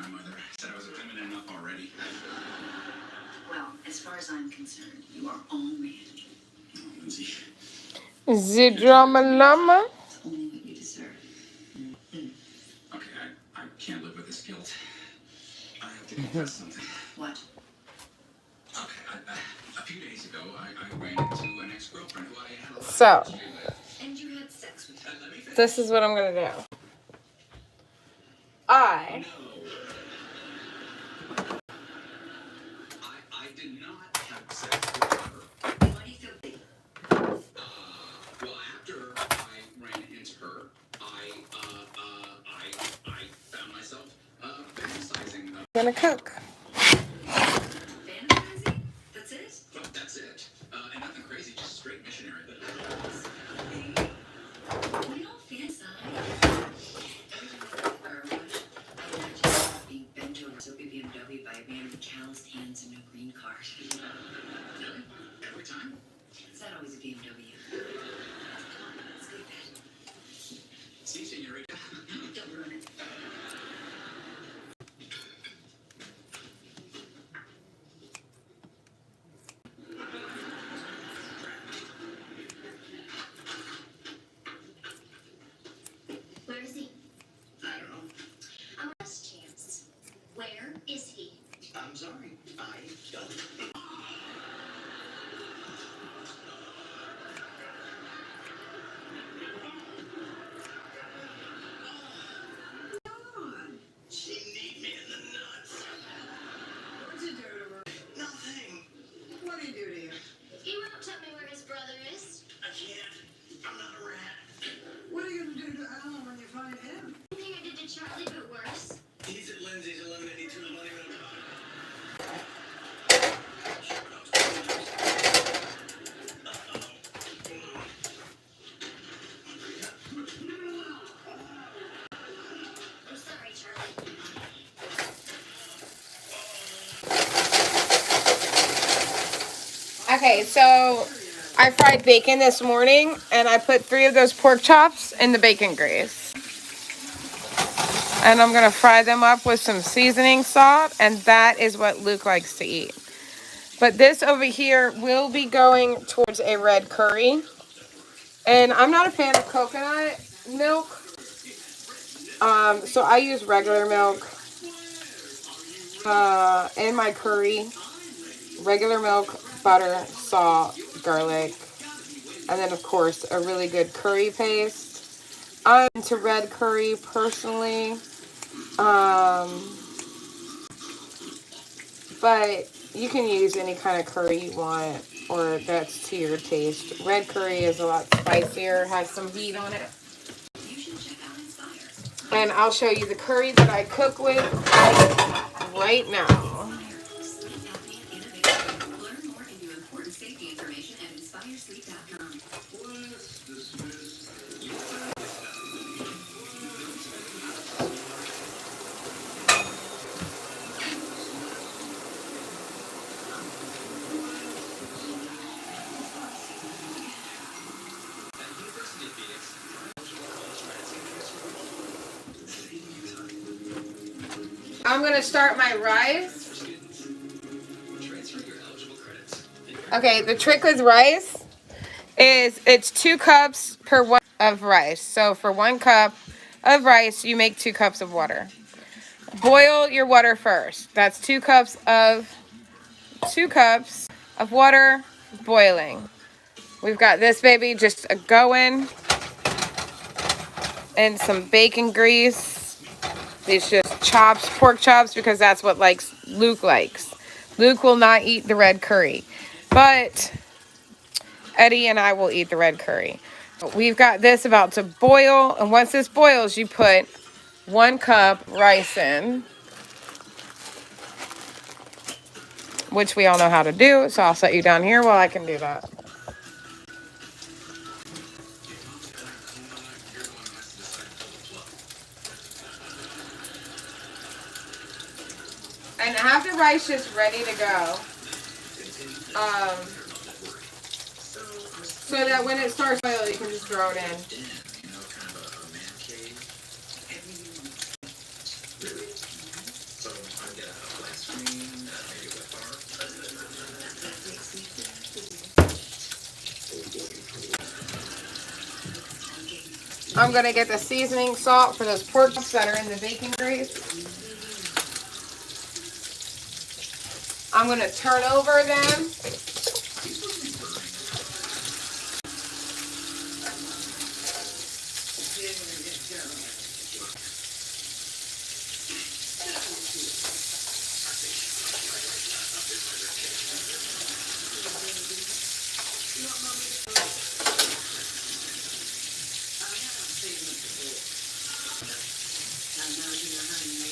mother said I was feminine enough already. Well, as far as I'm concerned, you are all man. Oh, Lindsay. The drama llama. It's only what you deserve. Okay, I can't live with this guilt. I have to confess something. What? Okay, a few days ago, I ran into an ex-girlfriend who I had a lot of So, history with. And you had sex with her. Let me finish. this is what I'm going to do. I did not have sex with her. Why do you feel big? Well, after I ran into her, I found myself fantasizing. I'm going to cook. Fantasizing? That's it? Well, that's it. And nothing crazy, just straight missionary. We all fantasize. Being bent over so BMW by a man with calloused hands and no green card. Really? Every time? Is that always a BMW? Come on, let's go to bed. See, senorita. Don't ruin it. Where is he? I don't know. I'm last chance. Where is he? I'm sorry. I don't. She need me in the nuts. What'd you do to her? Nothing. What'd he do to you? He won't tell me where his brother is. I can't. I'm not a rat. What are you gonna do to Alan when you find him? Same thing I did to Charlie, but worse. He's at Lindsay's eliminating two money with a I'm sorry, Charlie. Okay, so I fried bacon this morning, and I put 3 of those pork chops in the bacon grease. And I'm going to fry them up with some seasoning salt, and that is what Luke likes to eat. But this over here will be going towards a red curry. And I'm not a fan of coconut milk, so I use regular milk in my curry. Regular milk, butter, salt, garlic, and then of course a really good curry paste. I'm into red curry personally, but you can use any kind of curry you want, or that's to your taste. Red curry is a lot spicier, has some heat on it. You should check out Inspire. And I'll show you the curry that I cook with right now. Sleep apnea innovation. Learn more and view important safety information at inspiresleep.com. I'm going to start my rice. Okay, the trick with rice is it's 2 cups per 1 of rice. So for 1 cup of rice, you make 2 cups of water. Boil your water first. That's 2 cups of water boiling. We've got this baby just a going, and some bacon grease. These just chops, pork chops, because that's what Luke likes. Luke will not eat the red curry, but Eddie and I will eat the red curry. We've got this about to boil, and once this boils, you put 1 cup rice in, which we all know how to do, so I'll set you down here while I can do that. And have the rice just ready to go. So that when it starts boiling, you can just throw it in. So I'm gonna get the seasoning salt for those pork chops that are in the bacon grease. I'm gonna turn over them.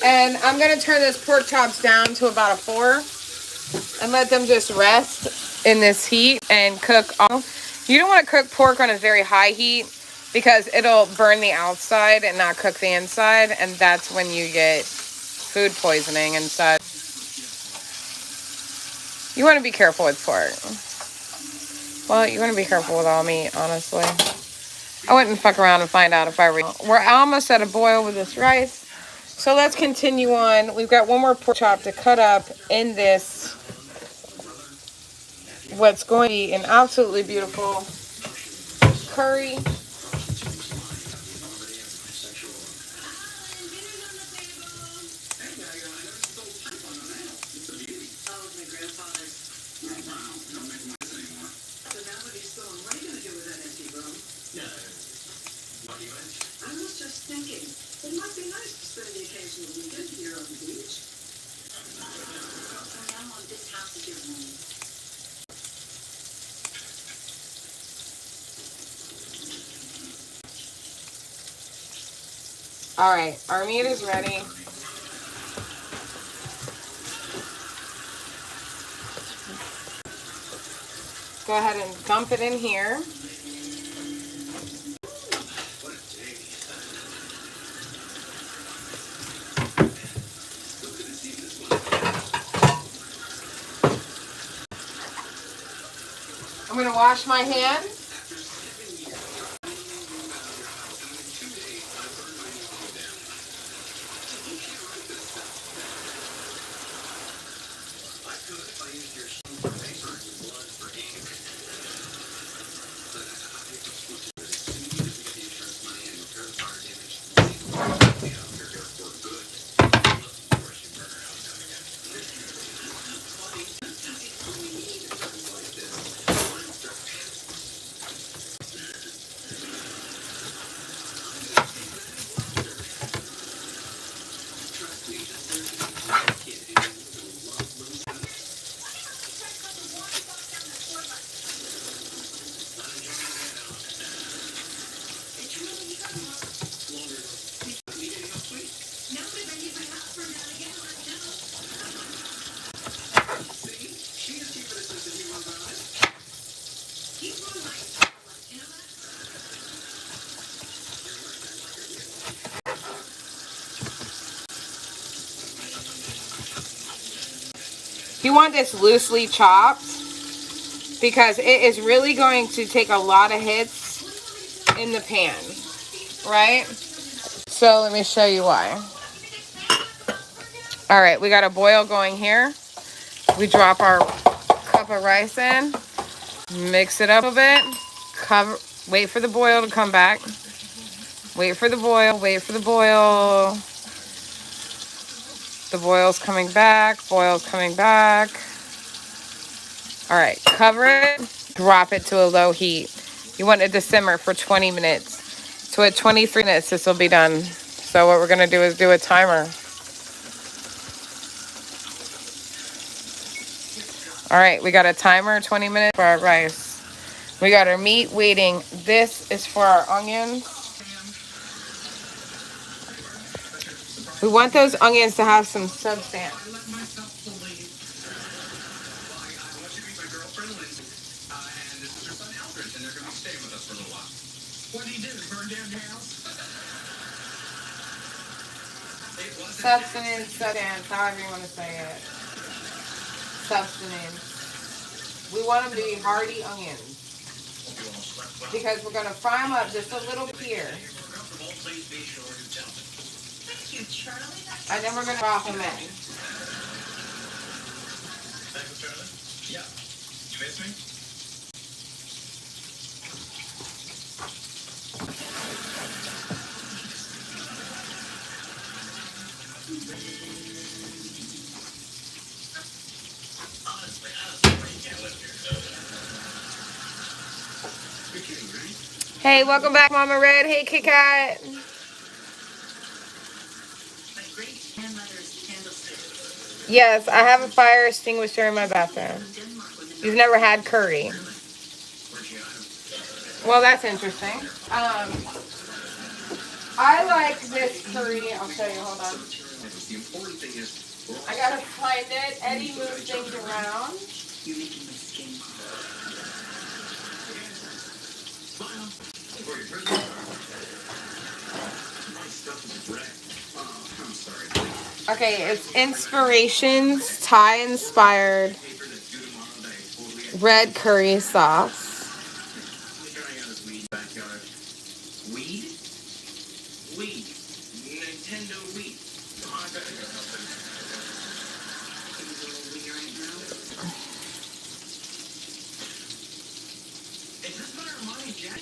And I'm going to turn those pork chops down to about a 4 and let them just rest in this heat and cook all. You don't want to cook pork on a very high heat because it'll burn the outside and not cook the inside, and that's when you get food poisoning and such. You want to be careful with pork. Well, you want to be careful with all meat, honestly. I wouldn't fuck around and find out if I were. We're almost at a boil with this rice. So let's continue on. We've got one more pork chop to cut up in this, what's going to be an absolutely beautiful curry. I was just thinking, it might be nice to spend the occasional weekend here on the beach. So now this house is your home. All right, our meat is ready. Go ahead and dump it in here. I'm going to wash my hands. You want this loosely chopped because it is really going to take a lot of hits in the pan, right? So let me show you why. All right, we got a boil going here. We drop our cup of rice in, mix it up a bit, cover, wait for the boil to come back. Wait for the boil, wait for the boil. The boil's coming back, boil's coming back. All right, cover it, drop it to a low heat. You want it to simmer for 20 minutes. So at 23 minutes, this will be done. So what we're gonna do is do a timer. All right, we got a timer, 20 minutes for our rice. We got our meat waiting. This is for our onions. We want those onions to have some substance. Substance, however you want to say it. Substance. We want them to be hearty onions because we're going to fry them up just a little bit here. And then we're going to drop them in. Charlie? Yeah. You miss me? Honestly, you can't live here. You're kidding, right? Hey, welcome back, Mama Red. Hey, Kit Kat. My great grandmother's candlestick. Yes, I have a fire extinguisher in my bathroom. You've never had curry. Well, that's interesting. I like this curry. I'll show you. Hold on. The important thing is, I gotta find it. Eddie moves things around. You're making my skin smile. For your birthday. My stuff is wrecked. Oh, I'm sorry. Okay, it's Inspirations Thai inspired Paper that's due tomorrow that I totally red curry sauce. trying out his weed backyard. Weed? Weed. Nintendo Weed. Come on, I better go help him. He's a little weird right now. Is this better money, Jack?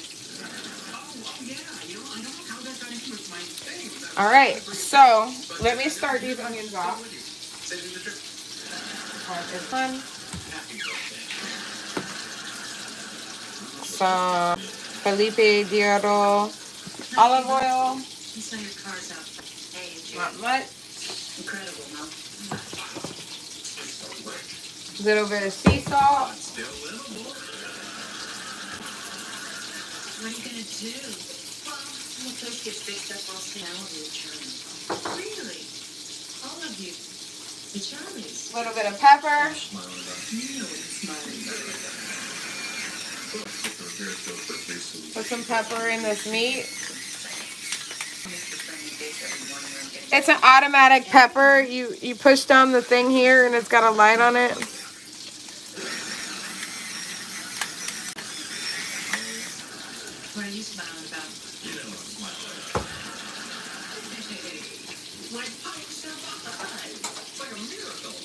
Oh, yeah. You know, I don't know how that got into my thing. All right, so let me start these onions off. Saving the trip. This one. Happy birthday. Some Felipe Dioro olive oil. You saw your car's out. Hey, Jay. Not much. Incredible, huh? Little bit of sea salt. Still livable. What are you gonna do? Well, when the place gets fixed up, I'll stay out with Charlie. Really? All of you. The Charlies. Little bit of pepper. Smiling about it. You know what I'm smiling about. Put some pepper in this meat. Mr. Friendly Face every morning when I'm getting It's an automatic pepper. You push down the thing here and it's got a light on it. What are you smiling about? You know what I'm smiling about. My pipe survived. It's like a miracle.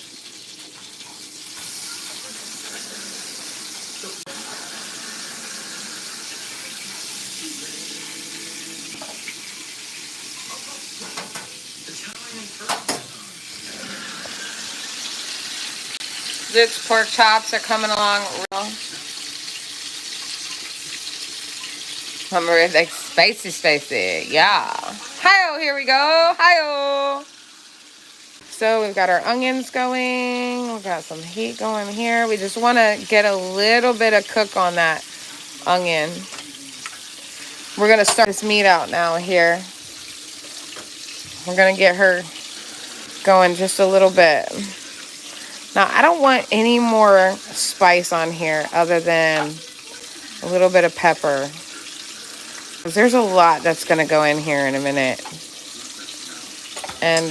Italian curry. Luke's pork chops are coming along real. I'm like spicy. Yeah. Hi-oh, here we go. Hi-oh. So we've got our onions going. We've got some heat going here. We just want to get a little bit of cook on that onion. We're going to start this meat out now here. We're going to get her going just a little bit. Now, I don't want any more spice on here other than a little bit of pepper. There's a lot that's going to go in here in a minute. And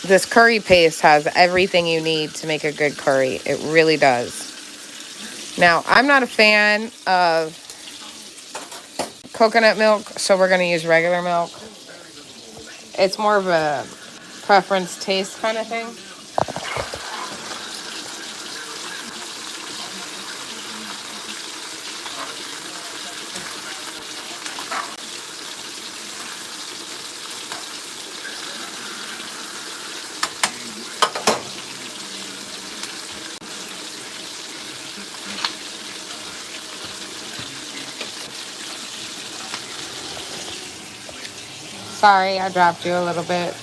this curry paste has everything you need to make a good curry. It really does. Now, I'm not a fan of coconut milk, so we're going to use regular milk. It's more of a preference taste kind of thing. Sorry, I dropped you a little bit.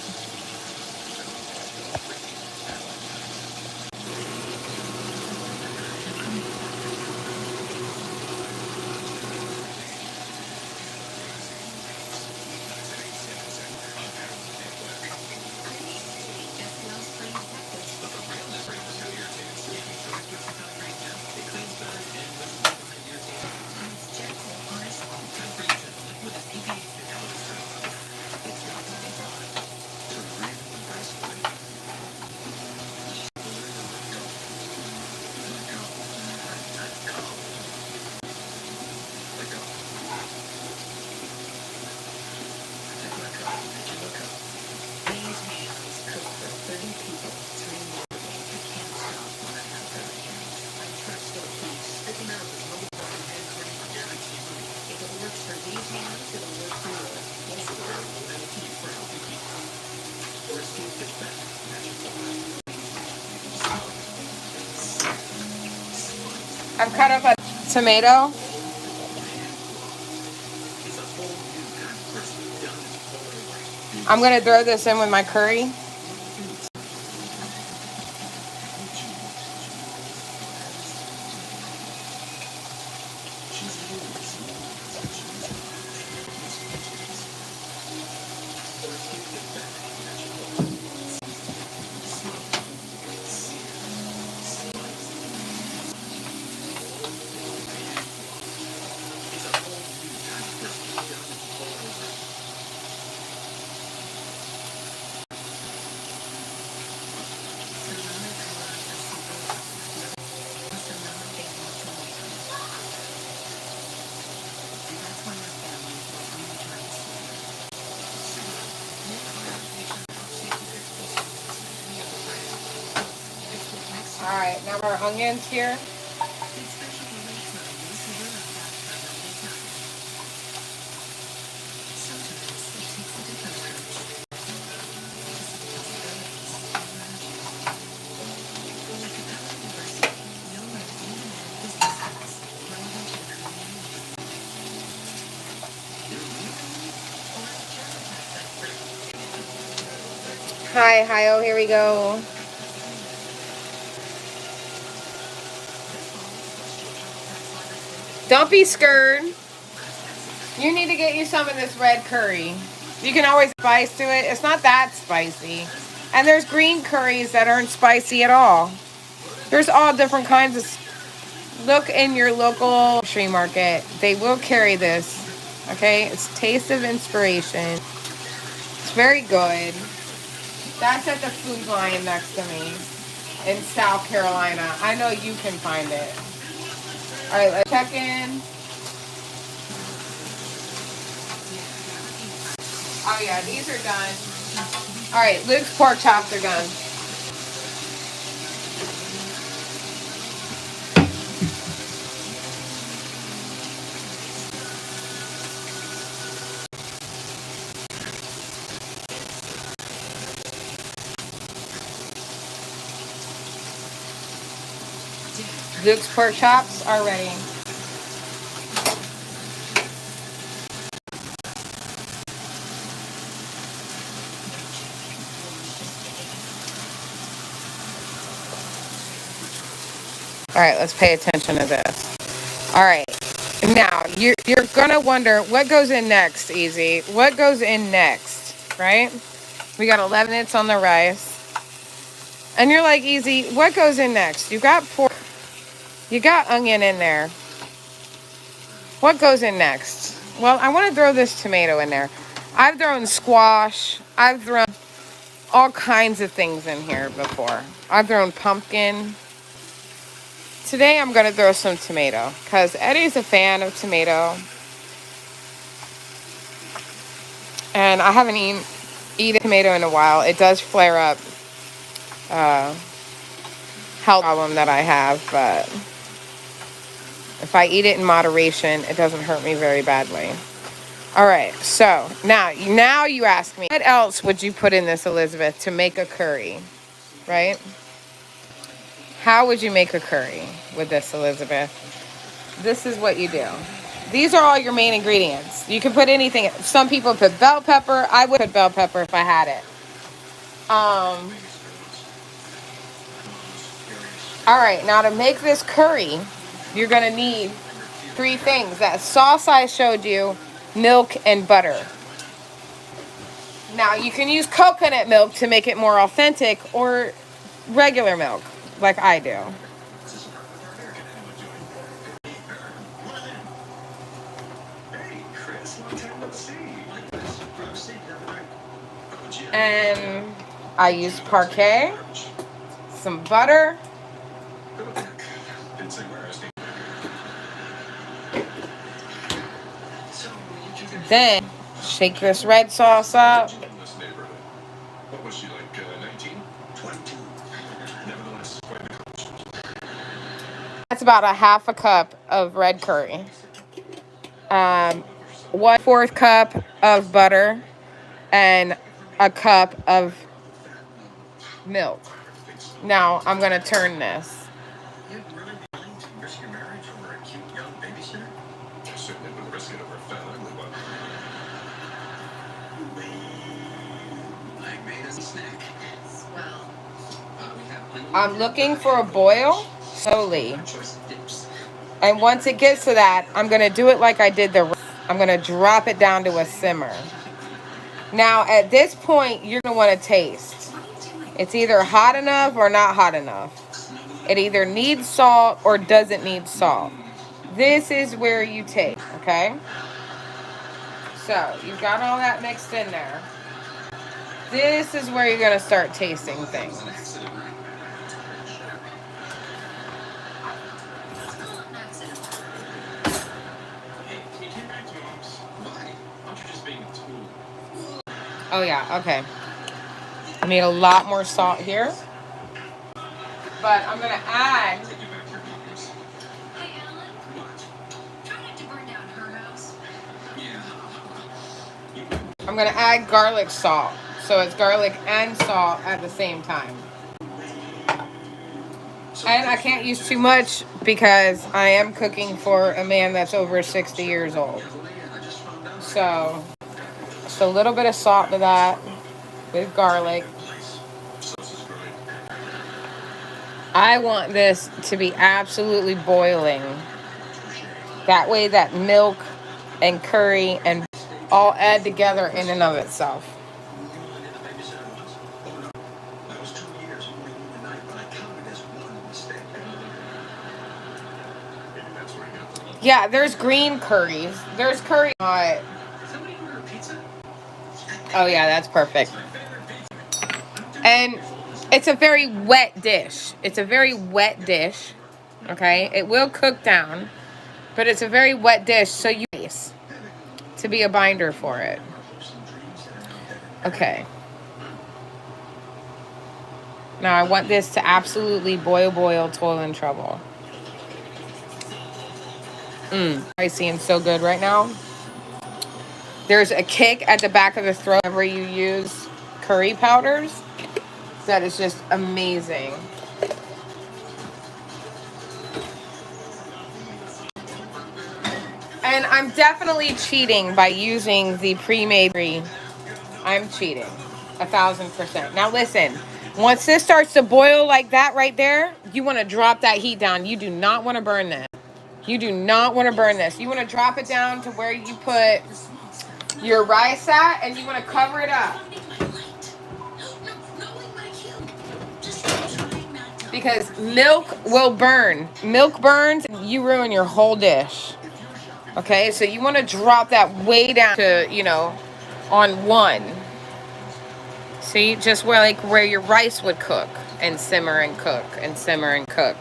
I've cut up a tomato. I'm gonna throw this in with my curry. All right, now our onions here. Hi, here we go. Don't be scared. You need to get you some of this red curry. You can always spice to it. It's not that spicy. And there's green curries that aren't spicy at all. There's all different kinds of... Look in your local grocery market. They will carry this. Okay? It's Taste of Inspiration. It's very good. That's at the food line next to me in South Carolina. I know you can find it. All right, let's check in. Oh yeah, these are done. All right, Luke's pork chops are done. Luke's pork chops are ready. All right, let's pay attention to this. All right, now you're gonna wonder what goes in next, Easy. What goes in next, right? We got 11 minutes on the rice. And you're like, Easy, what goes in next? You got pork, you got onion in there. What goes in next? Well, I want to throw this tomato in there. I've thrown squash. I've thrown all kinds of things in here before. I've thrown pumpkin. Today I'm going to throw some tomato because Eddie's a fan of tomato. And I haven't eaten tomato in a while. It does flare up health problem that I have, but if I eat it in moderation, it doesn't hurt me very badly. All right, so now you ask me, what else would you put in this, Elizabeth, to make a curry, right? How would you make a curry with this, Elizabeth? This is what you do. These are all your main ingredients. You can put anything. Some people put bell pepper. I would put bell pepper if I had it. All right, now to make this curry, you're going to need 3 things. That sauce I showed you, milk and butter. Now, you can use coconut milk to make it more authentic or regular milk, like I do. And I use parquet, some butter, then shake this red sauce up. That's about a half a cup of red curry. 1/4 cup of butter and a cup of milk. Now I'm gonna turn this. I'm looking for a boil slowly. And once it gets to that, I'm going to do it like I did I'm going to drop it down to a simmer. Now, at this point, you're going to want to taste. It's either hot enough or not hot enough. It either needs salt or doesn't need salt. This is where you taste, okay? So, you've got all that mixed in there. This is where you're going to start tasting things. Oh yeah, okay. I made a lot more salt here. But I'm gonna add. Hey, Alan. Try not to burn down her house. I'm gonna add garlic salt. So it's garlic and salt at the same time. And I can't use too much because I am cooking for a man that's over 60 years old. So just a little bit of salt to that with garlic. I want this to be absolutely boiling. That way that milk and curry and all add together in and of itself. Yeah, there's green curries. There's curry. Oh yeah, that's perfect. And it's a very wet dish. It's a very wet dish. Okay, it will cook down, but it's a very wet dish, so you to be a binder for it. Okay. Now I want this to absolutely boil, toil and trouble. Spicy and so good right now. There's a kick at the back of the throat whenever you use curry powders. That is just amazing. And I'm definitely cheating by using the pre-made curry. I'm cheating 1,000%. Now listen, once this starts to boil like that right there, you want to drop that heat down. You do not want to burn this. You do not want to burn this. You want to drop it down to where you put your rice at, and you want to cover it up. Because milk will burn. Milk burns, and you ruin your whole dish. Okay, so you want to drop that way down to, on one. See, just where your rice would cook and simmer and cook and simmer and cook.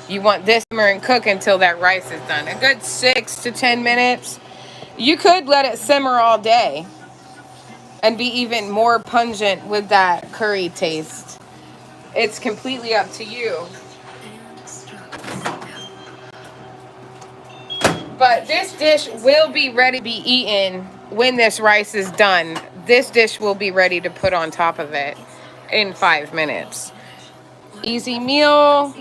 You want this simmer and cook until that rice is done. A good 6 to 10 minutes. You could let it simmer all day and be even more pungent with that curry taste. It's completely up to you. But this dish will be ready to be eaten when this rice is done. This dish will be ready to put on top of it in 5 minutes. Easy meal,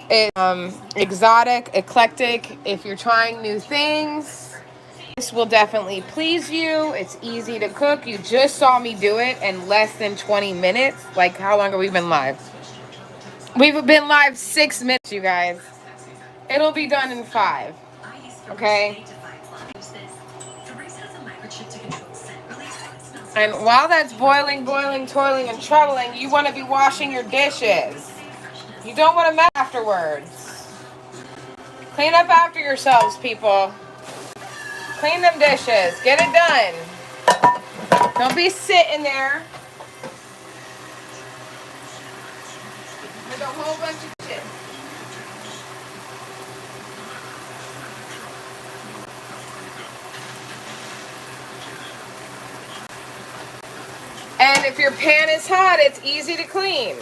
exotic, eclectic. If you're trying new things, this will definitely please you. It's easy to cook. You just saw me do it in less than 20 minutes. Like, how long have we been live? We've been live 6 minutes, you guys. It'll be done in 5. Okay? And while that's boiling, toiling, and troubling, you want to be washing your dishes. You don't want to mess afterwards. Clean up after yourselves, people. Clean them dishes. Get it done. Don't be sitting there with a whole bunch of shit. And if your pan is hot, it's easy to clean.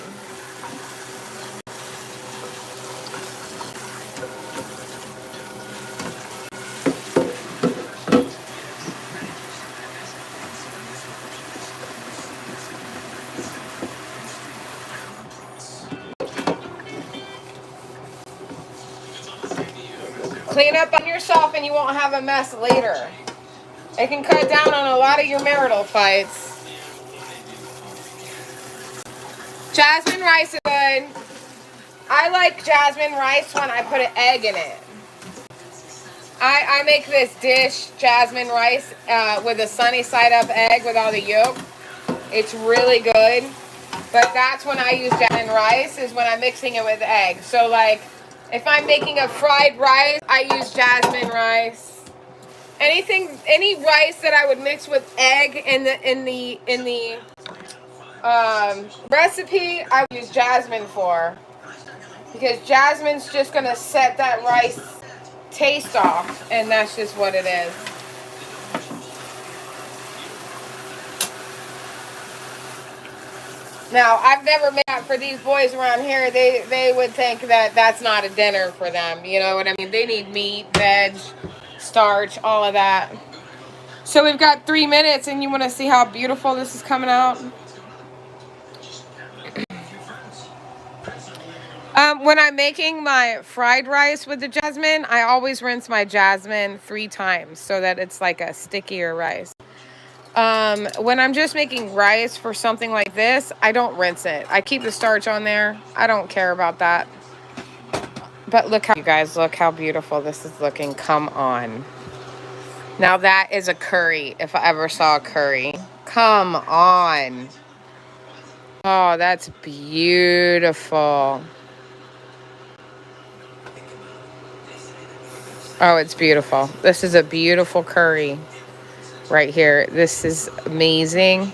Clean up on yourself and you won't have a mess later. It can cut down on a lot of your marital fights. Jasmine rice is good. I like jasmine rice when I put an egg in it. I make this dish, jasmine rice, with a sunny side up egg with all the yolk. It's really good. But that's when I use jasmine rice, is when I'm mixing it with egg. So like, if I'm making a fried rice, I use jasmine rice. Any rice that I would mix with egg in the recipe, I would use jasmine for, because jasmine's just gonna set that rice taste off, and that's just what it is. Now, I've never made that for these boys around here. They would think that that's not a dinner for them. You know what I mean? They need meat, veg, starch, all of that. So we've got 3 minutes, and you want to see how beautiful this is coming out? When I'm making my fried rice with the jasmine, I always rinse my jasmine 3 times so that it's like a stickier rice. When I'm just making rice for something like this, I don't rinse it. I keep the starch on there. I don't care about that. But look how, you guys, look how beautiful this is looking. Come on. Now that is a curry, if I ever saw a curry. Come on. Oh, that's beautiful. Oh, it's beautiful. This is a beautiful curry right here. This is amazing.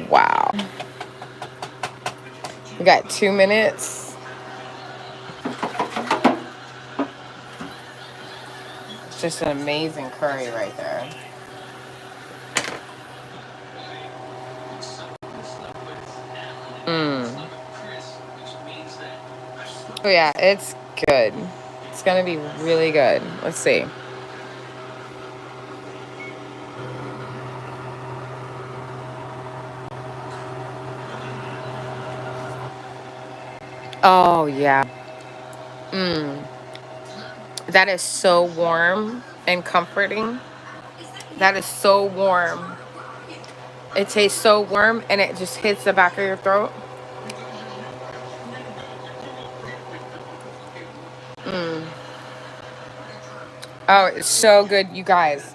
Wow. We got 2 minutes. It's just an amazing curry right there. Oh yeah, it's good. It's gonna be really good. Let's see. Oh yeah. That is so warm and comforting. That is so warm. It tastes so warm, and it just hits the back of your throat. Oh, it's so good, you guys.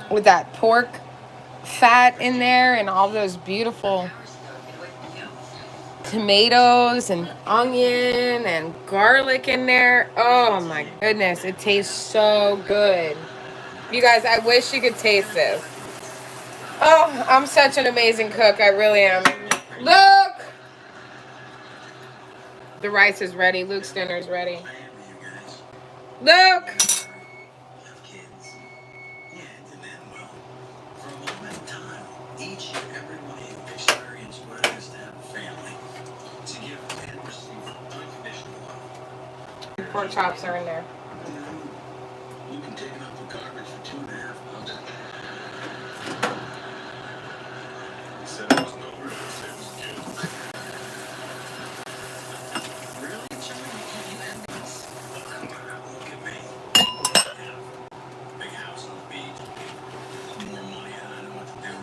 With that pork fat in there and all those beautiful tomatoes and onion and garlic in there. Oh my goodness, it tastes so good. You guys, I wish you could taste this. Oh, I'm such an amazing cook. I really am. Look! The rice is ready. Luke's dinner is ready. Luke! Pork chops are in there. You can take enough for garbage for 2.5. How's that? He said it was no real. He said it was good. Really? Look at me. Big house on the beach. More money than I know what to do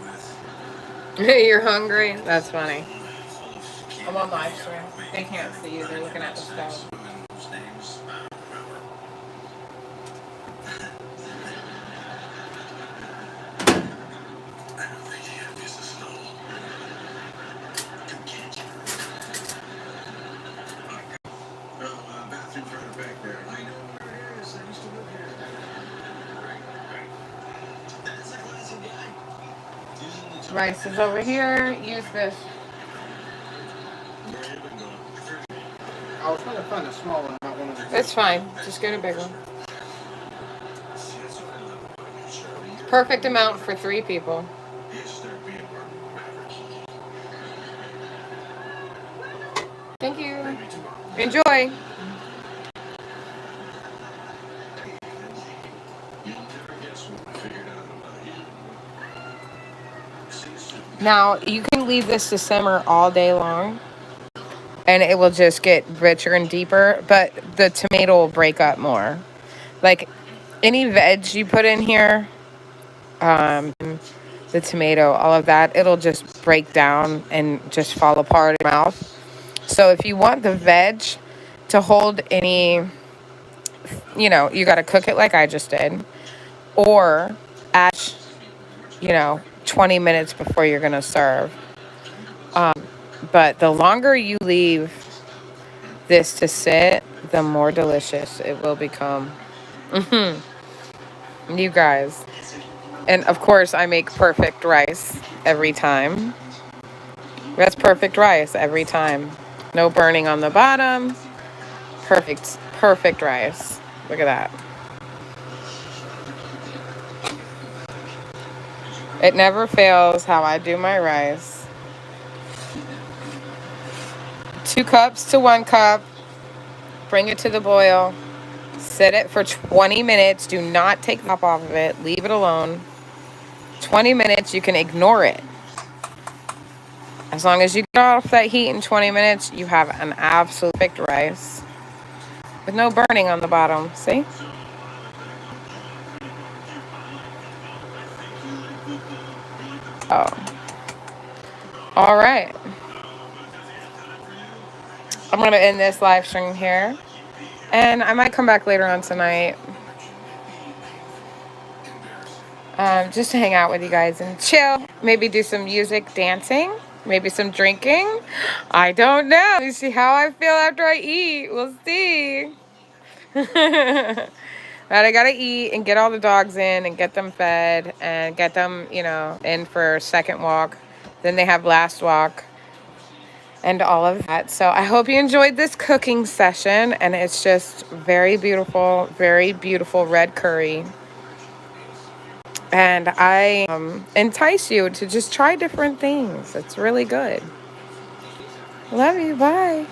with. You're hungry? That's funny. I'm on live stream. They can't see you. They're looking at the stove. Rice is over here. Use this. I was trying to find a small one, not one of these. It's fine. Just get a big one. Perfect amount for 3 people. Thank you. Enjoy. Now, you can leave this to simmer all day long, and it will just get richer and deeper, but the tomato will break up more. Like, any veg you put in here, the tomato, all of that, it'll just break down and just fall apart in your mouth. So if you want the veg to hold any, you know, you got to cook it like I just did, or add, you know, 20 minutes before you're going to serve. But the longer you leave this to sit, the more delicious it will become. You guys. And of course, I make perfect rice every time. That's perfect rice every time. No burning on the bottom. Perfect, perfect rice. Look at that. It never fails how I do my rice. 2 cups to 1 cup. Bring it to the boil. Set it for 20 minutes. Do not take the top off of it. Leave it alone. 20 minutes, you can ignore it. As long as you get off that heat in 20 minutes, you have an absolute perfect rice. With no burning on the bottom. See? Oh. All right. I'm going to end this live stream here. And I might come back later on tonight. Just to hang out with you guys and chill. Maybe do some music, dancing. Maybe some drinking. I don't know. You see how I feel after I eat. We'll see. But I gotta eat and get all the dogs in and get them fed and get them, you know, in for second walk. Then they have last walk and all of that. So I hope you enjoyed this cooking session, and it's just very beautiful red curry. And I entice you to just try different things. It's really good. Love you. Bye.